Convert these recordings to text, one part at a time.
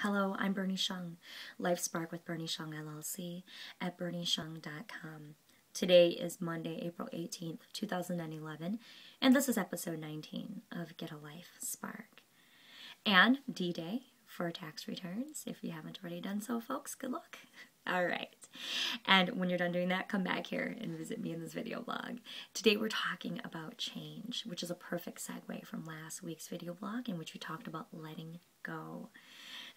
Hello, I'm Berni Xiong, Life Spark with Berni Xiong LLC at bernixiong.com. Today is Monday, April 18th, 2011, and this is episode 19 of Get a Life Spark. And D-Day for tax returns. If you haven't already done so, folks, good luck. All right. And when you're done doing that, come back here and visit me in this video blog. Today we're talking about change, which is a perfect segue from last week's video blog in which we talked about letting go.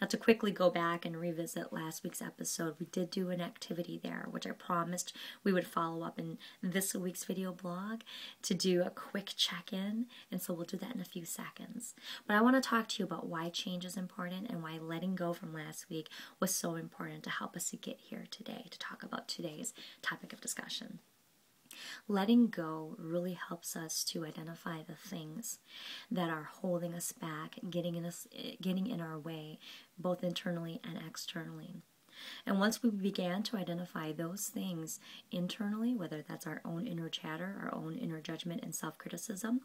Now, to quickly go back and revisit last week's episode, we did do an activity there, which I promised we would follow up in this week's video blog to do a quick check-in, and so we'll do that in a few seconds. But I want to talk to you about why change is important and why letting go from last week was so important to help us to get here today, to talk about today's topic of discussion. Letting go really helps us to identify the things that are holding us back, getting in our way, both internally and externally. And once we began to identify those things internally, whether that's our own inner chatter, our own inner judgment and self-criticism,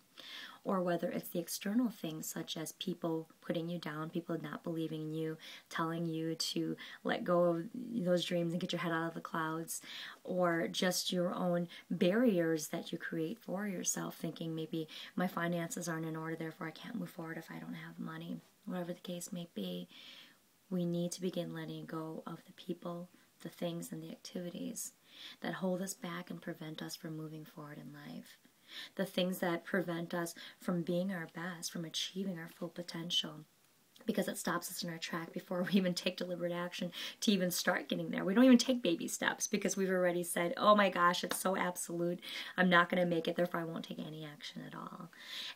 or whether it's the external things such as people putting you down, people not believing in you, telling you to let go of those dreams and get your head out of the clouds, or just your own barriers that you create for yourself, thinking maybe my finances aren't in order, therefore I can't move forward if I don't have money, whatever the case may be. We need to begin letting go of the people, the things, and the activities that hold us back and prevent us from moving forward in life. The things that prevent us from being our best, from achieving our full potential, because it stops us in our track before we even take deliberate action to even start getting there. We don't even take baby steps because we've already said, oh my gosh, it's so absolute, I'm not going to make it, therefore I won't take any action at all.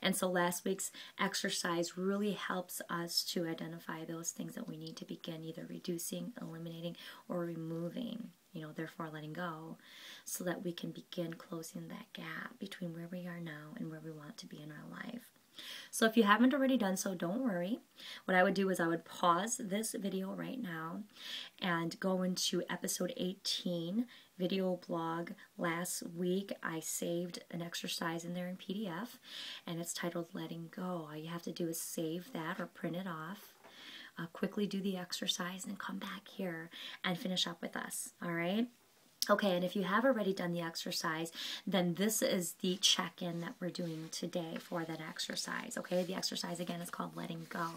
And so last week's exercise really helps us to identify those things that we need to begin either reducing, eliminating, or removing, therefore letting go, so that we can begin closing that gap between where we are now and where we want to be in our life. So if you haven't already done so, don't worry. What I would do is I would pause this video right now and go into episode 18 video blog. Last week I saved an exercise in there in PDF, and it's titled Letting Go. All you have to do is save that or print it off. Quickly do the exercise and come back here and finish up with us, all right? Okay, and if you have already done the exercise, then this is the check-in that we're doing today for that exercise, okay? The exercise, again, is called Letting Go.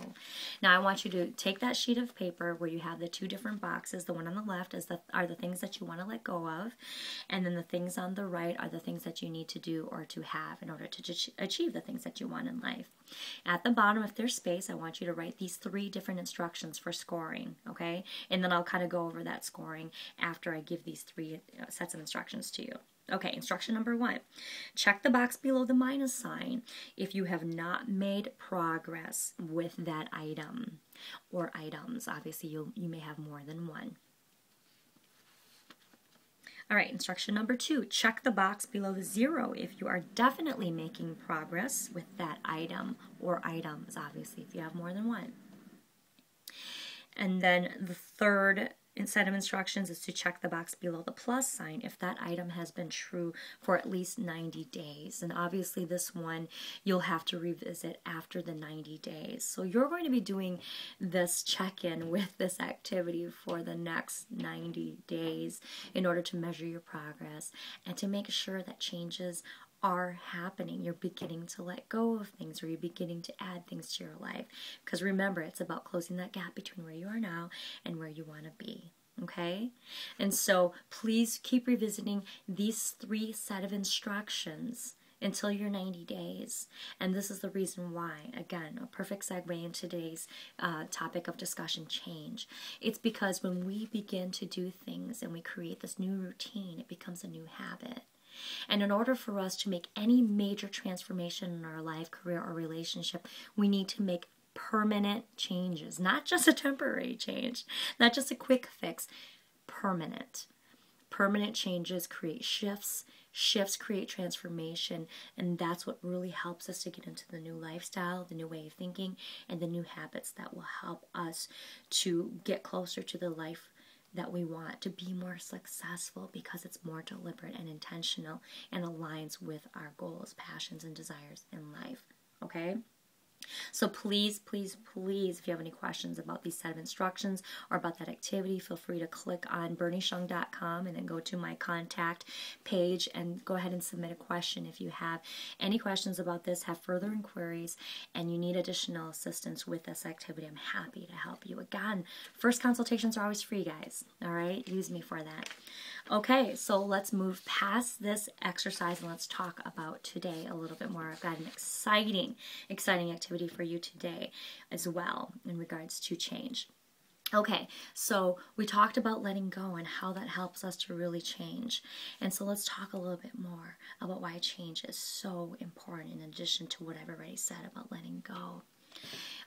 Now, I want you to take that sheet of paper where you have the two different boxes. The one on the left are the things that you want to let go of, and then the things on the right are the things that you need to do or to have in order to achieve the things that you want in life. At the bottom, if there's space, I want you to write these 3 different instructions for scoring, okay? And then I'll kind of go over that scoring after I give these 3 sets of instructions to you. Okay, instruction number 1. Check the box below the minus sign if you have not made progress with that item or items. Obviously, you may have more than one. All right, instruction number 2, check the box below the 0 if you are definitely making progress with that item or items, obviously, if you have more than one. And then the third set of instructions is to check the box below the plus sign if that item has been true for at least 90 days. And obviously this one you'll have to revisit after the 90 days. So you're going to be doing this check-in with this activity for the next 90 days in order to measure your progress and to make sure that changes are happening. You're beginning to let go of things, or you're beginning to add things to your life. Because remember, it's about closing that gap between where you are now and where you want to be. Okay? And so please keep revisiting these 3 set of instructions until your 90 days. And this is the reason why, again, a perfect segue in today's topic of discussion, change. It's because when we begin to do things and we create this new routine, it becomes a new habit. And in order for us to make any major transformation in our life, career, or relationship, we need to make permanent changes, not just a temporary change, not just a quick fix, permanent. Permanent changes create shifts, shifts create transformation, and that's what really helps us to get into the new lifestyle, the new way of thinking, and the new habits that will help us to get closer to the life that we want, to be more successful, because it's more deliberate and intentional and aligns with our goals, passions, and desires in life. Okay? So please, please, please, if you have any questions about these set of instructions or about that activity, feel free to click on bernixiong.com and then go to my contact page and go ahead and submit a question if you have any questions about this, have further inquiries, and you need additional assistance with this activity. I'm happy to help you. Again, first consultations are always free, guys. All right? Use me for that. Okay, so let's move past this exercise and let's talk about today a little bit more. I've got an exciting activity for you today as well in regards to change. Okay, so we talked about letting go and how that helps us to really change. And so let's talk a little bit more about why change is so important in addition to what I've already said about letting go.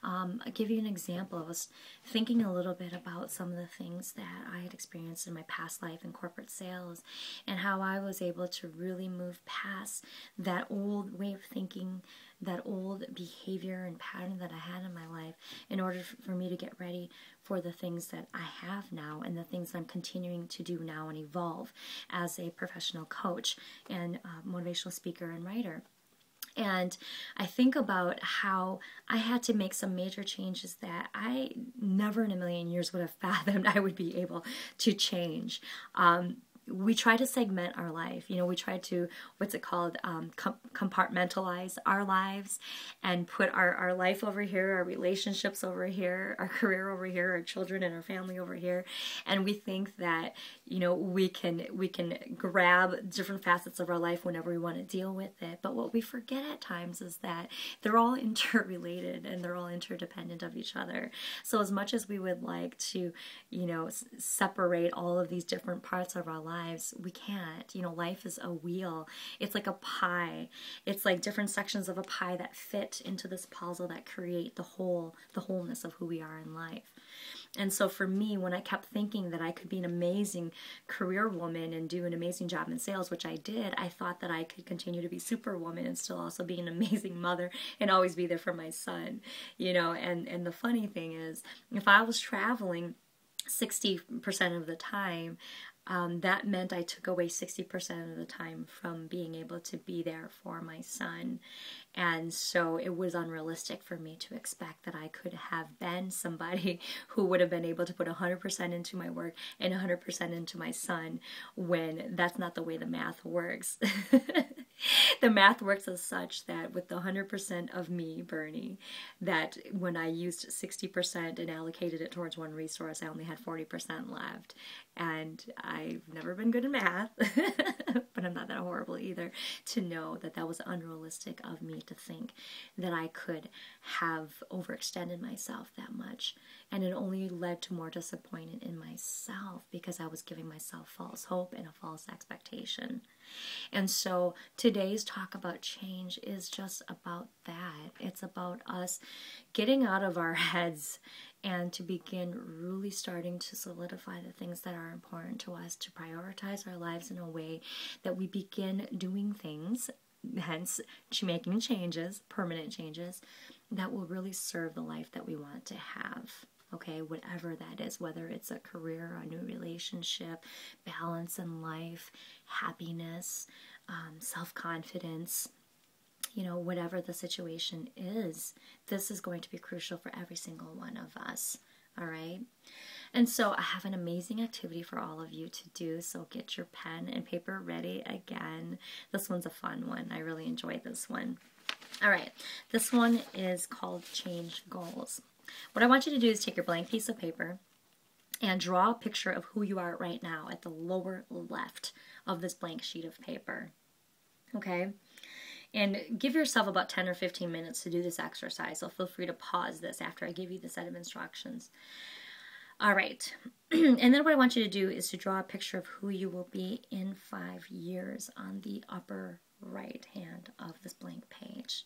I'll give you an example. I was thinking a little bit about some of the things that I had experienced in my past life in corporate sales and how I was able to really move past that old way of thinking, that old behavior and pattern that I had in my life in order for me to get ready for the things that I have now and the things I'm continuing to do now and evolve as a professional coach and motivational speaker and writer. And I think about how I had to make some major changes that I never in a million years would have fathomed I would be able to change. We try to segment our life. We try to, compartmentalize our lives and put our life over here, our relationships over here, our career over here, our children and our family over here. And we think that, we can grab different facets of our life whenever we want to deal with it. But what we forget at times is that they're all interrelated and they're all interdependent of each other. So as much as we would like to, separate all of these different parts of our lives, we can't. Life is a wheel. It's like a pie. It's like different sections of a pie that fit into this puzzle that create the wholeness of who we are in life. And so for me, when I kept thinking that I could be an amazing career woman and do an amazing job in sales, which I did, I thought that I could continue to be superwoman and still also be an amazing mother and always be there for my son, and the funny thing is, if I was traveling 60% of the time, that meant I took away 60% of the time from being able to be there for my son. And so it was unrealistic for me to expect that I could have been somebody who would have been able to put 100% into my work and 100% into my son, when that's not the way the math works. The math works as such that with the 100% of me, Bernie, that when I used 60% and allocated it towards one resource, I only had 40% left. And I've never been good in math, but I'm not that horrible either, to know that that was unrealistic of me to think that I could have overextended myself that much. And it only led to more disappointment in myself because I was giving myself false hope and a false expectation. And so today's talk about change is just about that. It's about us getting out of our heads and to begin really starting to solidify the things that are important to us, to prioritize our lives in a way that we begin doing things, hence making changes, permanent changes, that will really serve the life that we want to have. Okay, whatever that is, whether it's a career, a new relationship, balance in life, happiness, self-confidence, whatever the situation is, this is going to be crucial for every single one of us. All right. And so I have an amazing activity for all of you to do. So get your pen and paper ready again. This one's a fun one. I really enjoyed this one. All right. This one is called Change Goals. What I want you to do is take your blank piece of paper and draw a picture of who you are right now at the lower left of this blank sheet of paper. Okay? And give yourself about 10 or 15 minutes to do this exercise. So feel free to pause this after I give you the set of instructions. All right. And then what I want you to do is to draw a picture of who you will be in 5 years on the upper right hand of this blank page.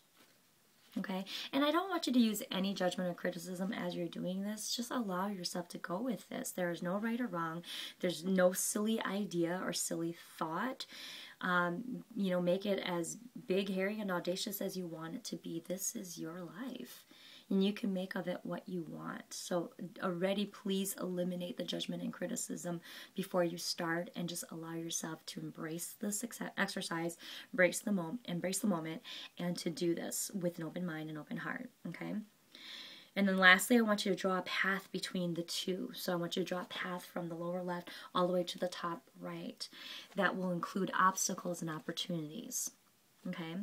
Okay, and I don't want you to use any judgment or criticism as you're doing this. Just allow yourself to go with this. There is no right or wrong. There's no silly idea or silly thought. Make it as big, hairy, and audacious as you want it to be. This is your life. and you can make of it what you want. So already, please eliminate the judgment and criticism before you start, and just allow yourself to embrace this exercise, embrace the moment, and to do this with an open mind and open heart, okay? And then lastly, I want you to draw a path between the two. So I want you to draw a path from the lower left all the way to the top right. That will include obstacles and opportunities. Okay?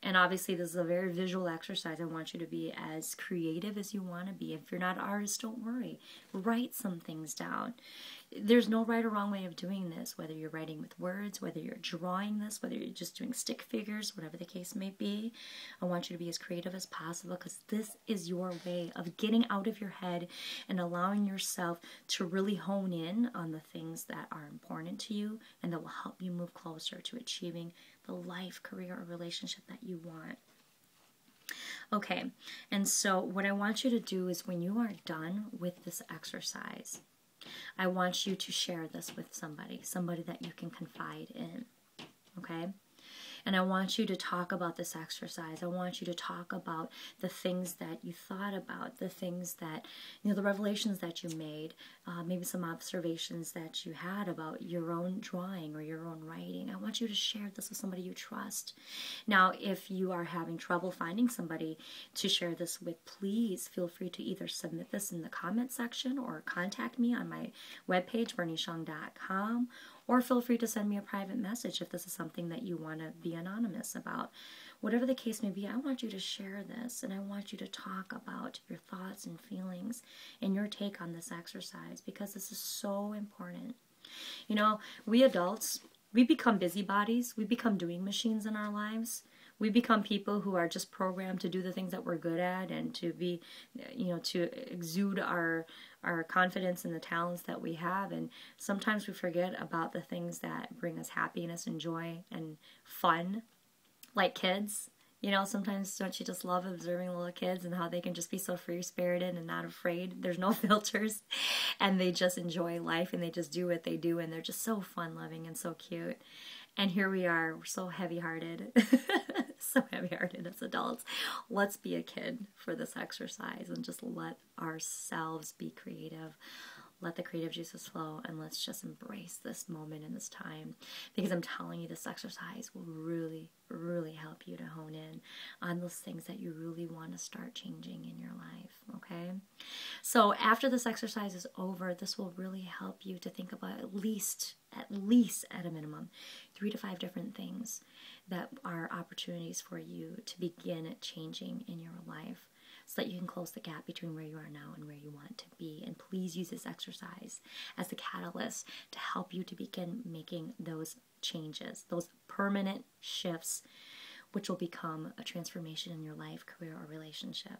And obviously this is a very visual exercise. I want you to be as creative as you want to be. If you're not an artist, don't worry. Write some things down. There's no right or wrong way of doing this, whether you're writing with words, whether you're drawing this, whether you're just doing stick figures, whatever the case may be. I want you to be as creative as possible, because this is your way of getting out of your head and allowing yourself to really hone in on the things that are important to you and that will help you move closer to achieving the life, career, or relationship that you want. Okay, and so what I want you to do is, when you are done with this exercise, I want you to share this with somebody that you can confide in, okay? And I want you to talk about this exercise. I want you to talk about the things that you thought about, the things that, the revelations that you made, maybe some observations that you had about your own drawing or your own writing. I want you to share this with somebody you trust. Now, if you are having trouble finding somebody to share this with, please feel free to either submit this in the comment section or contact me on my webpage, BerniXiong.com, or feel free to send me a private message if this is something that you want to be anonymous about. Whatever the case may be, I want you to share this, and I want you to talk about your thoughts and feelings and your take on this exercise, because this is so important. We adults, we become busybodies. We become doing machines in our lives. We become people who are just programmed to do the things that we're good at, and to be, to exude our confidence in the talents that we have. And sometimes we forget about the things that bring us happiness and joy and fun, like kids. Sometimes don't you just love observing little kids and how they can just be so free-spirited and not afraid? There's no filters, and they just enjoy life, and they just do what they do, and they're just so fun-loving and so cute. And here we are, we're so heavy-hearted, so heavy-hearted as adults. Let's be a kid for this exercise and just let ourselves be creative. Let the creative juices flow, and let's just embrace this moment and this time, because I'm telling you, this exercise will really, really help you to hone in on those things that you really want to start changing in your life, okay? So after this exercise is over, this will really help you to think about at least at a minimum, 3 to 5 different things that are opportunities for you to begin changing in your life, so that you can close the gap between where you are now and where you want to be. And please use this exercise as the catalyst to help you to begin making those changes, those permanent shifts, which will become a transformation in your life, career, or relationship.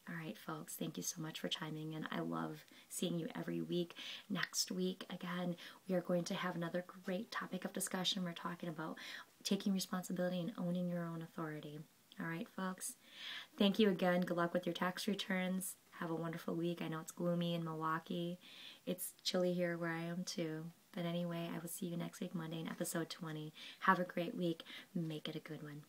All right, folks, thank you so much for chiming in. I love seeing you every week. Next week, again, we are going to have another great topic of discussion. We're talking about taking responsibility and owning your own authority. All right, folks. Thank you again. Good luck with your tax returns. Have a wonderful week. I know it's gloomy in Milwaukee. It's chilly here where I am too. But anyway, I will see you next week, Monday, in episode 20. Have a great week. Make it a good one.